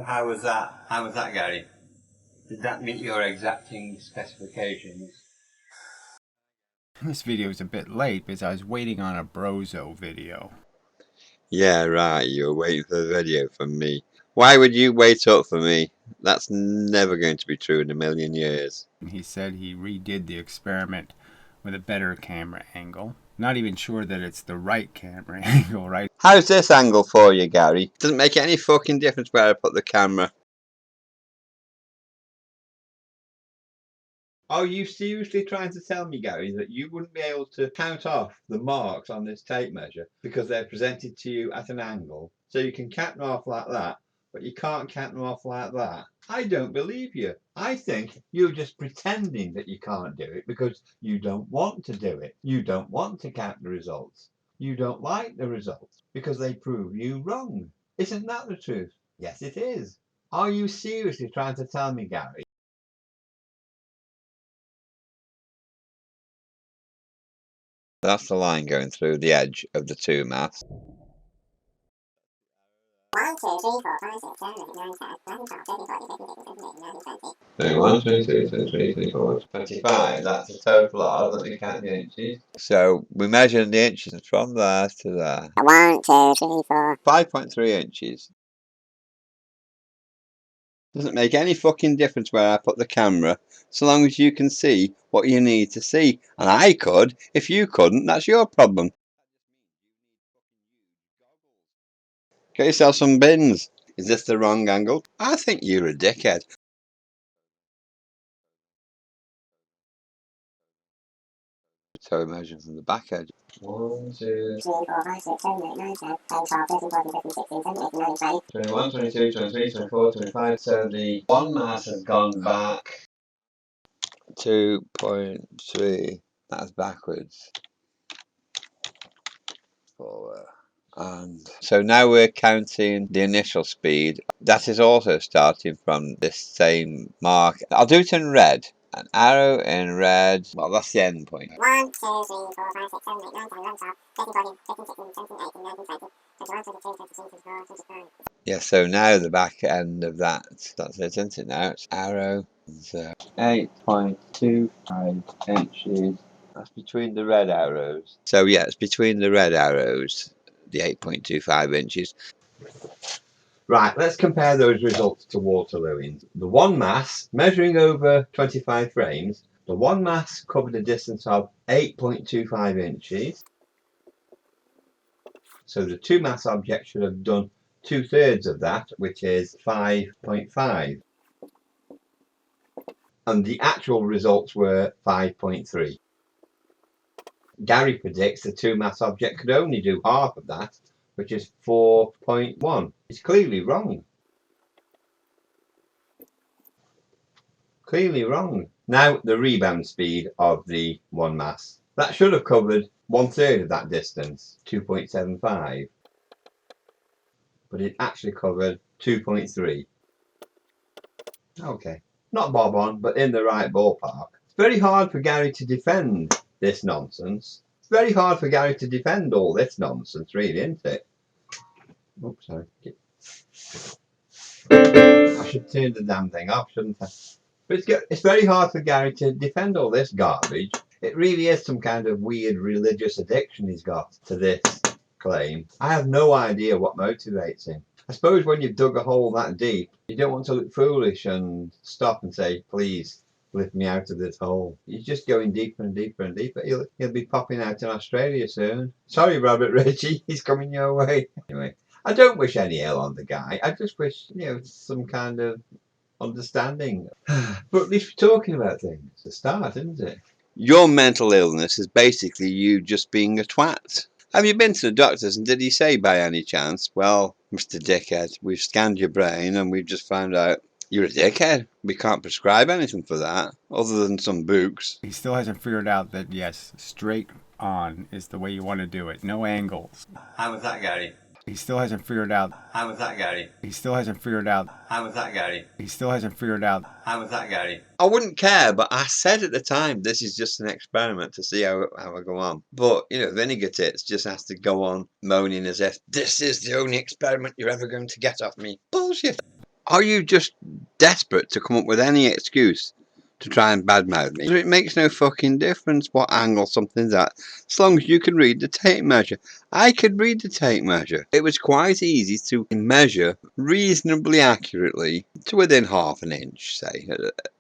How was that? How was that, Gary? Did that meet your exacting specifications? This video is a bit late because I was waiting on a Brozo video. Yeah, right, you were waiting for the video from me. Why would you wait up for me? That's never going to be true in a million years. He said he redid the experiment with a better camera angle. Not even sure that it's the right camera angle, right? How's this angle for you, Gary? Doesn't make any fucking difference where I put the camera. Are you seriously trying to tell me, Gary, that you wouldn't be able to count off the marks on this tape measure because they're presented to you at an angle? So you can count them off like that, but you can't count them off like that. I don't believe you. I think you're just pretending that you can't do it because you don't want to do it. You don't want to count the results. You don't like the results because they prove you wrong. Isn't that the truth? Yes, it is. Are you seriously trying to tell me, Gary? That's the line going through the edge of the two maths. 1, 2, 3, 4, 5, 6, 7, 8, 9, 10, 11, 12, 13, 14, 15, 16, 17, 18, 19, 20. 21, 22, 23, 24, 25. That's a total of, let me count the inches. So we measured the inches from there to there. 1, 2, 3, 4. 5.3 inches. Doesn't make any fucking difference where I put the camera, so long as you can see what you need to see. And I could. If you couldn't, that's your problem. Get yourself some bins. Is this the wrong angle? I think you're a dickhead. So imagine from the back edge. 1, 2, 3, 4, 5, 6, 7, 8, 9, 10, 11, 12, 13, 14, 15, 16, 17, 18, 19, 20. 21, 22, 23, 24, 25. So the one mass has gone back 2.3. That's backwards. Forward. And so now we're counting the initial speed. That is also starting from this same mark. I'll do it in red. An arrow in red. Well, that's the end point. 1, 2, 3, 4, 5, 6, 7, 8, 9, 10, 11, 12, 13, 14, 15, 16, 17, 18, 19, 20, 21, 22, 23, 24, 25. Yeah, so now the back end of that, that's it, isn't it now? It's arrow. So 8.25 inches. That's between the red arrows. So yeah, it's between the red arrows, the 8.25 inches. Right, let's compare those results to Walter Lewin. The one mass, measuring over 25 frames, the one mass covered a distance of 8.25 inches. So the two mass object should have done 2/3 of that, which is 5.5. And the actual results were 5.3. Gary predicts the two mass object could only do half of that, which is 4.1. It's clearly wrong. Clearly wrong. Now the rebound speed of the one mass. That should have covered 1/3 of that distance, 2.75. But it actually covered 2.3. Okay. Not bob on, but in the right ballpark. It's very hard for Gary to defend this nonsense. It's very hard for Gary to defend all this nonsense, really, isn't it? Oops, sorry. I should turn the damn thing off, shouldn't I? But it's very hard for Gary to defend all this garbage. It really is some kind of weird religious addiction he's got to this claim. I have no idea what motivates him. I suppose when you've dug a hole that deep, you don't want to look foolish and stop and say, please lift me out of this hole. You're just going deeper and deeper and deeper. He'll be popping out in Australia soon. Sorry, Robert Ritchie, he's coming your way. Anyway, I don't wish any ill on the guy. I just wish, some kind of understanding. But at least we're talking about things. It's a start, isn't it? Your mental illness is basically you just being a twat. Have you been to the doctors and did he say by any chance, well, Mr. Dickhead, we've scanned your brain and we've just found out you're a dickhead. We can't prescribe anything for that other than some books. He still hasn't figured out that, yes, straight on is the way you want to do it. No angles. How was that, Gary? He still hasn't figured out. How was that, Gary? He still hasn't figured out. How was that, Gary? He still hasn't figured out. How was that, Gary? I wouldn't care, but I said at the time, this is just an experiment to see how I go on. But, Vinegar Tits just has to go on moaning as if this is the only experiment you're ever going to get off me. Bullshit. Are you just desperate to come up with any excuse to try and badmouth me? It makes no fucking difference what angle something's at, as long as you can read the tape measure. I could read the tape measure. It was quite easy to measure reasonably accurately to within half an inch, say,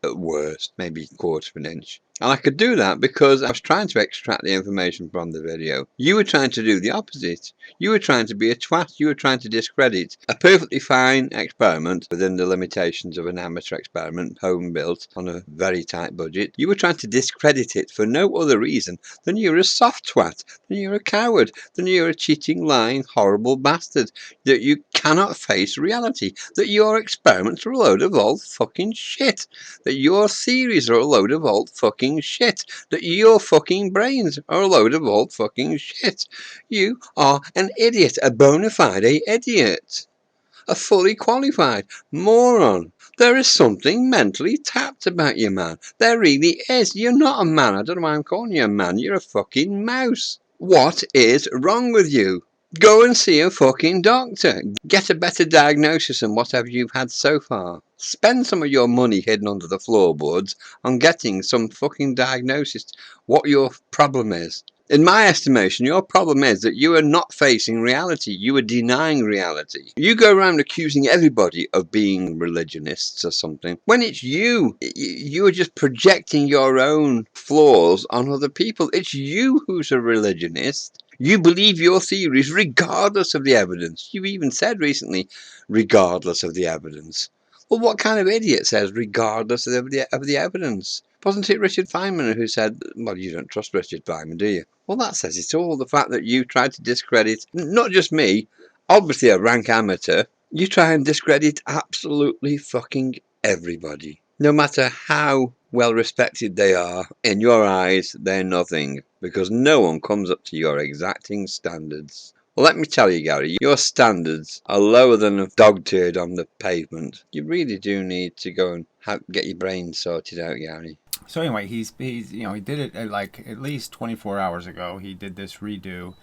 at worst, maybe a quarter of an inch. And I could do that because I was trying to extract the information from the video. You were trying to do the opposite. You were trying to be a twat. You were trying to discredit a perfectly fine experiment within the limitations of an amateur experiment, home built on a very tight budget. You were trying to discredit it for no other reason than you're a soft twat, than you're a coward, than you're a cheating, lying, horrible bastard, that you cannot face reality, that your experiments are a load of old fucking shit, that your theories are a load of old fucking shit, that your fucking brains are a load of old fucking shit. You are an idiot, a bona fide idiot, a fully qualified moron. There is something mentally tapped about you, man. There really is. You're not a man. I don't know why I'm calling you a man. You're a fucking mouse. What is wrong with you? Go and see a fucking doctor. Get a better diagnosis than whatever you've had so far. Spend some of your money hidden under the floorboards on getting some fucking diagnosis what your problem is. In my estimation, your problem is that you are not facing reality. You are denying reality. You go around accusing everybody of being religionists or something, when it's you. You are just projecting your own flaws on other people. It's you who's a religionist. You believe your theories regardless of the evidence. You've even said recently, regardless of the evidence. Well, what kind of idiot says regardless of the evidence? Wasn't it Richard Feynman who said, well, you don't trust Richard Feynman, do you? Well, that says it all. The fact that you tried to discredit, not just me, obviously a rank amateur, you try and discredit absolutely fucking everybody. No matter how well respected they are, in your eyes, they're nothing, because no one comes up to your exacting standards. Well, let me tell you, Gary, your standards are lower than a dog turd on the pavement. You really do need to go and get your brain sorted out, Gary. So anyway, he's he did it at least 24 hours ago. He did this redo,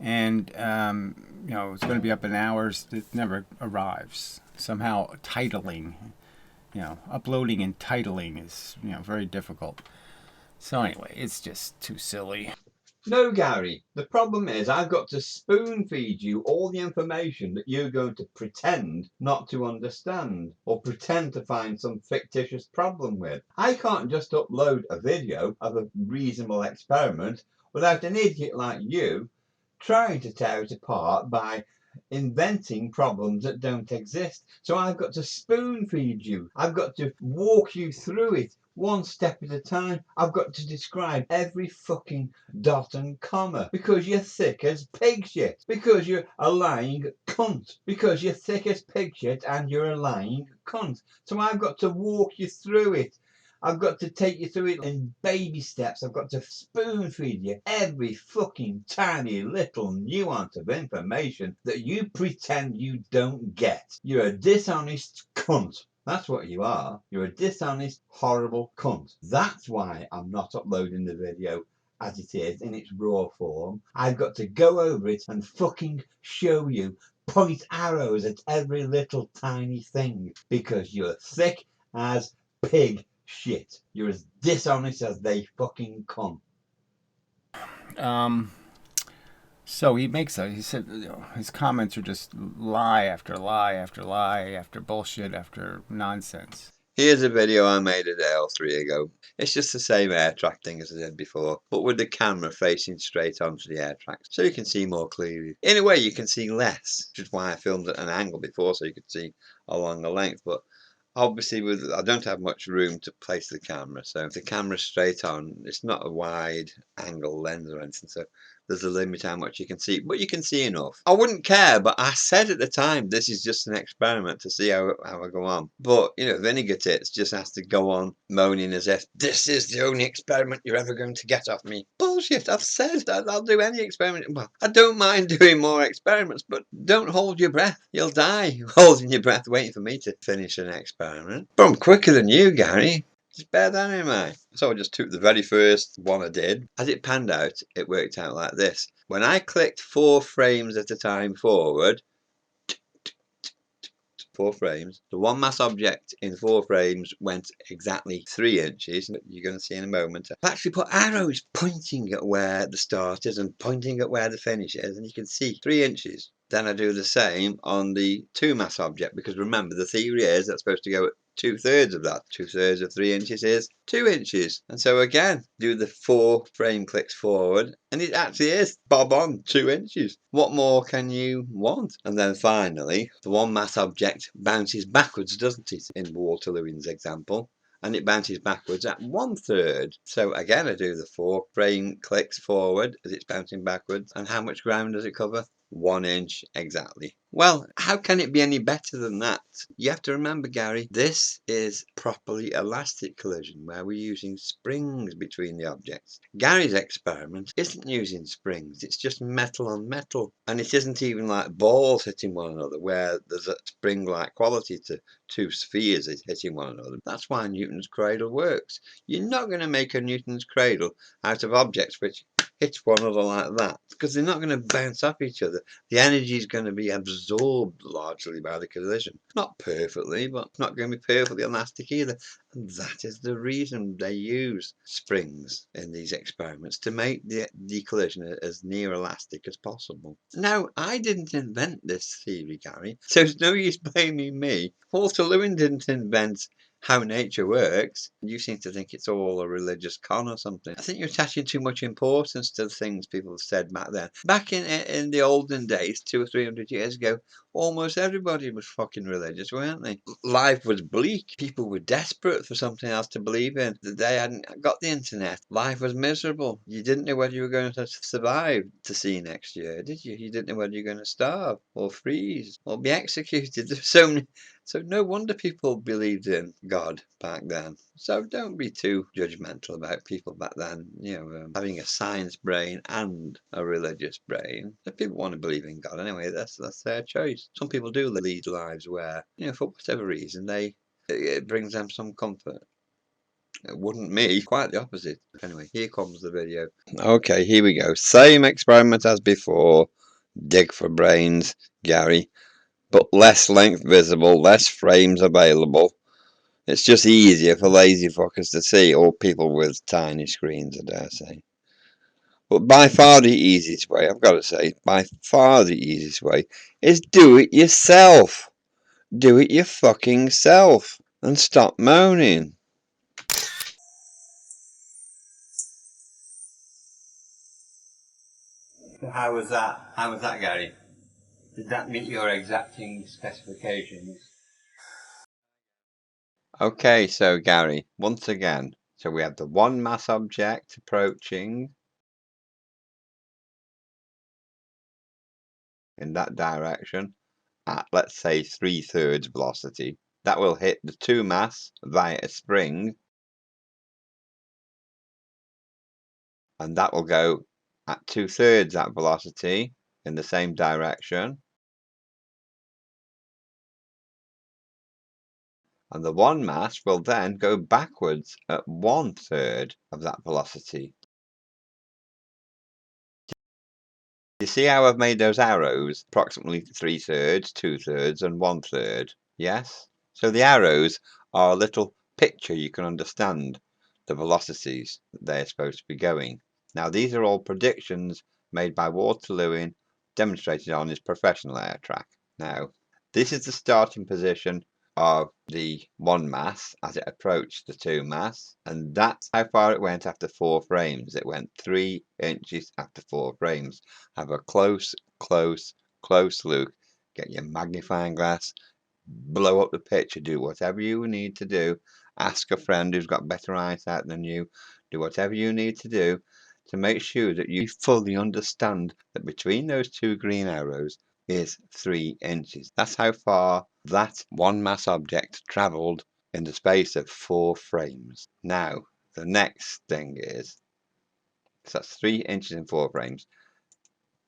and it's going to be up in hours. It never arrives. Somehow titling, uploading and titling is very difficult. So anyway, it's just too silly. No, Gary, the problem is I've got to spoon feed you all the information that you're going to pretend not to understand or pretend to find some fictitious problem with. I can't just upload a video of a reasonable experiment without an idiot like you trying to tear it apart by inventing problems that don't exist. So I've got to spoon feed you. I've got to walk you through it one step at a time. I've got to describe every fucking dot and comma because you're thick as pig shit, because you're a lying cunt, because you're thick as pig shit and you're a lying cunt. So I've got to walk you through it. I've got to take you through it in baby steps. I've got to spoon feed you every fucking tiny little nuance of information that you pretend you don't get. You're a dishonest cunt. That's what you are. You're a dishonest, horrible cunt. That's why I'm not uploading the video as it is in its raw form. I've got to go over it and fucking show you, point arrows at every little tiny thing, because you're thick as pig shit. You're as dishonest as they fucking come. So he said his comments are just lie after lie after lie after bullshit after nonsense. Here's a video I made a day or 3 ago. It's just the same air track thing as I did before, but with the camera facing straight onto the air tracks, so you can see more clearly. In a way, you can see less, which is why I filmed at an angle before, so you could see along the length. But obviously, I don't have much room to place the camera, so if the camera's straight on, it's not a wide angle lens or anything, so there's a limit how much you can see, but you can see enough. I wouldn't care, but I said at the time, this is just an experiment to see how I go on. But, Vinegar Tits just has to go on moaning as if this is the only experiment you're ever going to get off me. Bullshit, I've said that I'll do any experiment. Well, I don't mind doing more experiments, but don't hold your breath. You'll die holding your breath waiting for me to finish an experiment. But I'm quicker than you, Gary. Just bear that in mind. So I just took the very first one I did. As it panned out, it worked out like this. When I clicked 4 frames at a time forward, 4 frames. The one mass object in 4 frames went exactly 3 inches. You're going to see in a moment. I've actually put arrows pointing at where the start is and pointing at where the finish is, and you can see 3 inches. Then I do the same on the 2 mass object, because remember the theory is that's supposed to go at 2/3 of that. 2/3 of 3 inches is 2 inches. And so again, do the 4 frame clicks forward, and it actually is bob on 2 inches. What more can you want? And then finally, the one mass object bounces backwards, doesn't it, in Walter Lewin's example? And it bounces backwards at 1/3. So again, I do the 4 frame clicks forward as it's bouncing backwards. And how much ground does it cover? 1 inch exactly. Well, how can it be any better than that? You have to remember, Gary, this is properly elastic collision where we're using springs between the objects. Gary's experiment isn't using springs, it's just metal on metal. And it isn't even like balls hitting one another where there's a spring-like quality to 2 spheres hitting one another. That's why Newton's cradle works. You're not going to make a Newton's cradle out of objects which hit one another like that, because they're not going to bounce off each other. The energy is going to be absorbed largely by the collision. Not perfectly, but it's not going to be perfectly elastic either. And that is the reason they use springs in these experiments, to make the collision as near elastic as possible. Now, I didn't invent this theory, Gary, so it's no use blaming me. Walter Lewin didn't invent how nature works. You seem to think it's all a religious con or something. I think you're attaching too much importance to the things people have said back then. Back in the olden days, 200 or 300 years ago, almost everybody was fucking religious, weren't they? Life was bleak. People were desperate for something else to believe in. They hadn't got the internet. Life was miserable. You didn't know whether you were going to survive to see next year, did you? You didn't know whether you were going to starve or freeze or be executed. There's so many. So no wonder people believed in God back then. So don't be too judgmental about people back then, having a science brain and a religious brain. If people want to believe in God anyway, that's their choice. Some people do lead lives where, for whatever reason, it brings them some comfort. It wouldn't me, quite the opposite. Anyway, here comes the video. Okay, here we go. Same experiment as before. Dig for brains, Gary. But less length visible, less frames available. It's just easier for lazy fuckers to see, or people with tiny screens, I dare say. But by far the easiest way, I've got to say, by far the easiest way, is do it yourself. Do it your fucking self. And stop moaning. How was that? How was that, Gary? Did that meet your exacting specifications? Okay, so Gary, once again, so we have the one mass object approaching in that direction at, let's say, 3/3 velocity. That will hit the 2 mass via a spring, and that will go at 2/3 that velocity in the same direction. And the 1 mass will then go backwards at 1/3 of that velocity. You see how I've made those arrows? Approximately 3/3, 2/3, and 1/3. Yes? So the arrows are a little picture you can understand the velocities that they're supposed to be going. Now, these are all predictions made by Walter Lewin, demonstrated on his professional air track. Now, this is the starting position of the 1 mass as it approached the 2 mass, and that's how far it went after 4 frames. It went 3 inches after 4 frames. Have a close look. Get your magnifying glass, blow up the picture, do whatever you need to do. Ask a friend who's got better eyesight than you. Do whatever you need to do to make sure that you fully understand that between those 2 green arrows is 3 inches. That's how far that 1 mass object travelled in the space of 4 frames. Now, the next thing is, so that's 3 inches in 4 frames.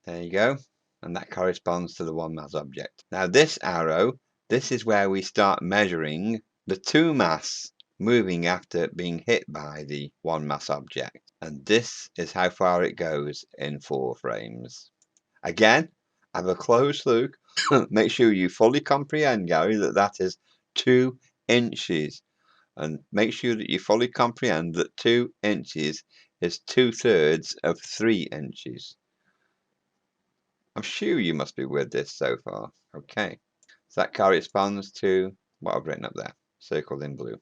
There you go. And that corresponds to the 1 mass object. Now this arrow, this is where we start measuring the 2 mass moving after being hit by the 1 mass object. And this is how far it goes in 4 frames. Again, have a close look. Make sure you fully comprehend, Gary, that that is 2 inches. And make sure that you fully comprehend that 2 inches is 2/3 of 3 inches. I'm sure you must be with this so far. Okay, so that corresponds to what I've written up there, circled in blue.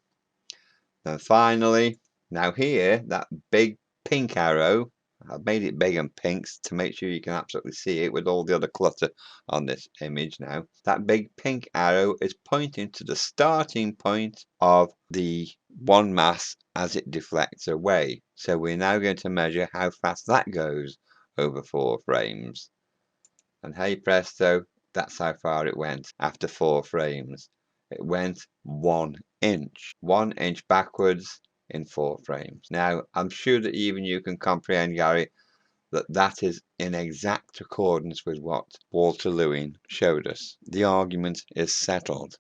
Then finally, now here, that big pink arrow, I've made it big and pinks to make sure you can absolutely see it with all the other clutter on this image now. That big pink arrow is pointing to the starting point of the one mass as it deflects away. So we're now going to measure how fast that goes over 4 frames. And hey presto, that's how far it went after 4 frames. It went 1 inch. 1 inch backwards in 4 frames. Now, I'm sure that even you can comprehend, Gary, that that is in exact accordance with what Walter Lewin showed us. The argument is settled.